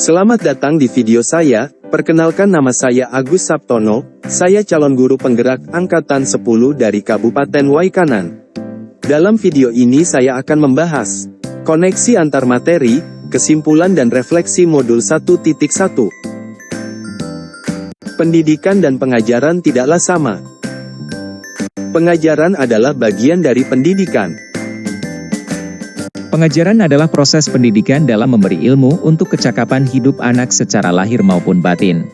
Selamat datang di video saya. Perkenalkan, nama saya Agus Saptono, saya calon guru penggerak Angkatan 10 dari Kabupaten Waikanan. Dalam video ini saya akan membahas koneksi antar materi, kesimpulan dan refleksi modul 1.1. Pendidikan dan pengajaran tidaklah sama. Pengajaran adalah bagian dari pendidikan. Pengajaran adalah proses pendidikan dalam memberi ilmu untuk kecakapan hidup anak secara lahir maupun batin.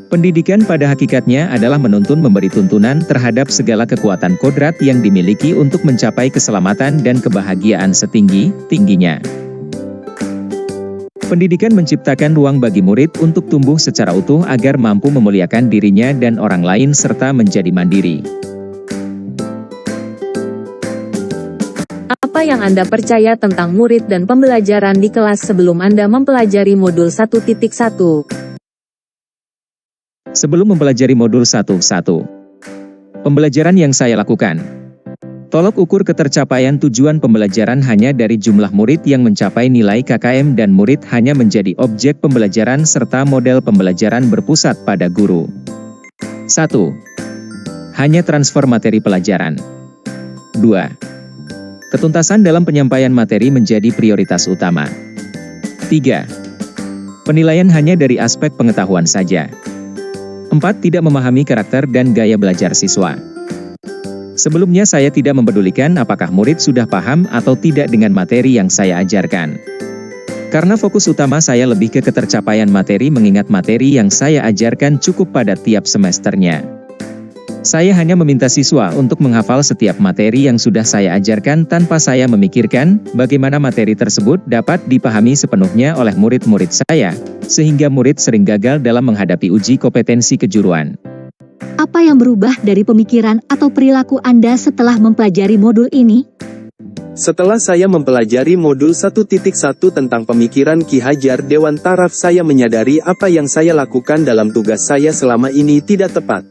Pendidikan pada hakikatnya adalah menuntun memberi tuntunan terhadap segala kekuatan kodrat yang dimiliki untuk mencapai keselamatan dan kebahagiaan setinggi-tingginya. Pendidikan menciptakan ruang bagi murid untuk tumbuh secara utuh agar mampu memuliakan dirinya dan orang lain serta menjadi mandiri. Apa yang Anda percaya tentang murid dan pembelajaran di kelas sebelum Anda mempelajari modul 1.1? Sebelum mempelajari modul 1.1, pembelajaran yang saya lakukan. Tolok ukur ketercapaian tujuan pembelajaran hanya dari jumlah murid yang mencapai nilai KKM dan murid hanya menjadi objek pembelajaran serta model pembelajaran berpusat pada guru. 1. Hanya transfer materi pelajaran. 2. Ketuntasan dalam penyampaian materi menjadi prioritas utama. 3. Penilaian hanya dari aspek pengetahuan saja. 4. Tidak memahami karakter dan gaya belajar siswa. Sebelumnya saya tidak mempedulikan apakah murid sudah paham atau tidak dengan materi yang saya ajarkan. Karena fokus utama saya lebih ke ketercapaian materi mengingat materi yang saya ajarkan cukup pada tiap semesternya. Saya hanya meminta siswa untuk menghafal setiap materi yang sudah saya ajarkan tanpa saya memikirkan bagaimana materi tersebut dapat dipahami sepenuhnya oleh murid-murid saya, sehingga murid sering gagal dalam menghadapi uji kompetensi kejuruan. Apa yang berubah dari pemikiran atau perilaku Anda setelah mempelajari modul ini? Setelah saya mempelajari modul 1.1 tentang pemikiran Ki Hajar Dewantara, saya menyadari apa yang saya lakukan dalam tugas saya selama ini tidak tepat.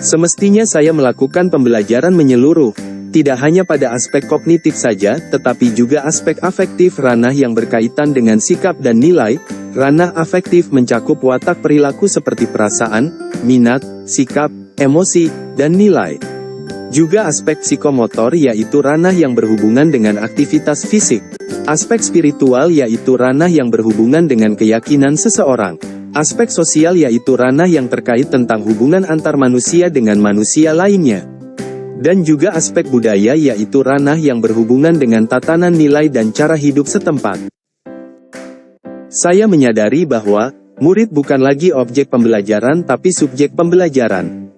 Semestinya saya melakukan pembelajaran menyeluruh, tidak hanya pada aspek kognitif saja, tetapi juga aspek afektif, ranah yang berkaitan dengan sikap dan nilai. Ranah afektif mencakup watak perilaku seperti perasaan, minat, sikap, emosi, dan nilai. Juga aspek psikomotor yaitu ranah yang berhubungan dengan aktivitas fisik. Aspek spiritual yaitu ranah yang berhubungan dengan keyakinan seseorang. Aspek sosial yaitu ranah yang terkait tentang hubungan antar manusia dengan manusia lainnya. Dan juga aspek budaya yaitu ranah yang berhubungan dengan tatanan nilai dan cara hidup setempat. Saya menyadari bahwa murid bukan lagi objek pembelajaran tapi subjek pembelajaran.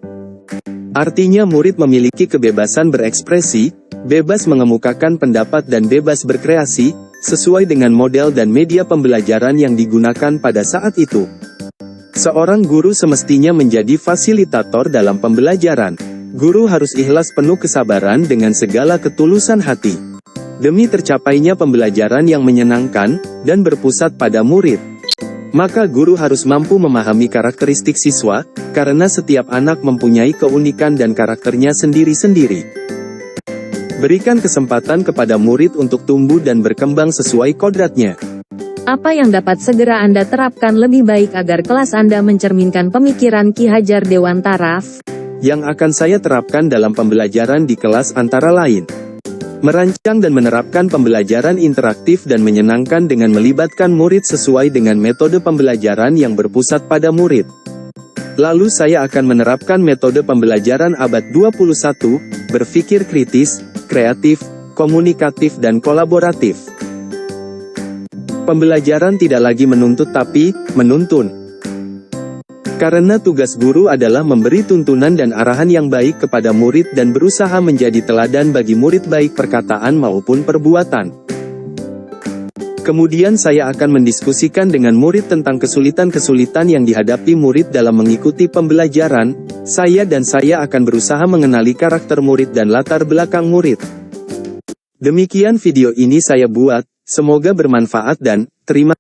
Artinya murid memiliki kebebasan berekspresi, bebas mengemukakan pendapat dan bebas berkreasi, sesuai dengan model dan media pembelajaran yang digunakan pada saat itu. Seorang guru semestinya menjadi fasilitator dalam pembelajaran. Guru harus ikhlas penuh kesabaran dengan segala ketulusan hati. Demi tercapainya pembelajaran yang menyenangkan, dan berpusat pada murid. Maka guru harus mampu memahami karakteristik siswa, karena setiap anak mempunyai keunikan dan karakternya sendiri-sendiri. Berikan kesempatan kepada murid untuk tumbuh dan berkembang sesuai kodratnya. Apa yang dapat segera Anda terapkan lebih baik agar kelas Anda mencerminkan pemikiran Ki Hajar Dewantara? Yang akan saya terapkan dalam pembelajaran di kelas antara lain: merancang dan menerapkan pembelajaran interaktif dan menyenangkan dengan melibatkan murid sesuai dengan metode pembelajaran yang berpusat pada murid. Lalu saya akan menerapkan metode pembelajaran abad 21, berpikir kritis, kreatif, komunikatif dan kolaboratif. Pembelajaran tidak lagi menuntut tapi menuntun. Karena tugas guru adalah memberi tuntunan dan arahan yang baik kepada murid dan berusaha menjadi teladan bagi murid baik perkataan maupun perbuatan. Kemudian saya akan mendiskusikan dengan murid tentang kesulitan-kesulitan yang dihadapi murid dalam mengikuti pembelajaran. Saya akan berusaha mengenali karakter murid dan latar belakang murid. Demikian video ini saya buat, semoga bermanfaat dan terima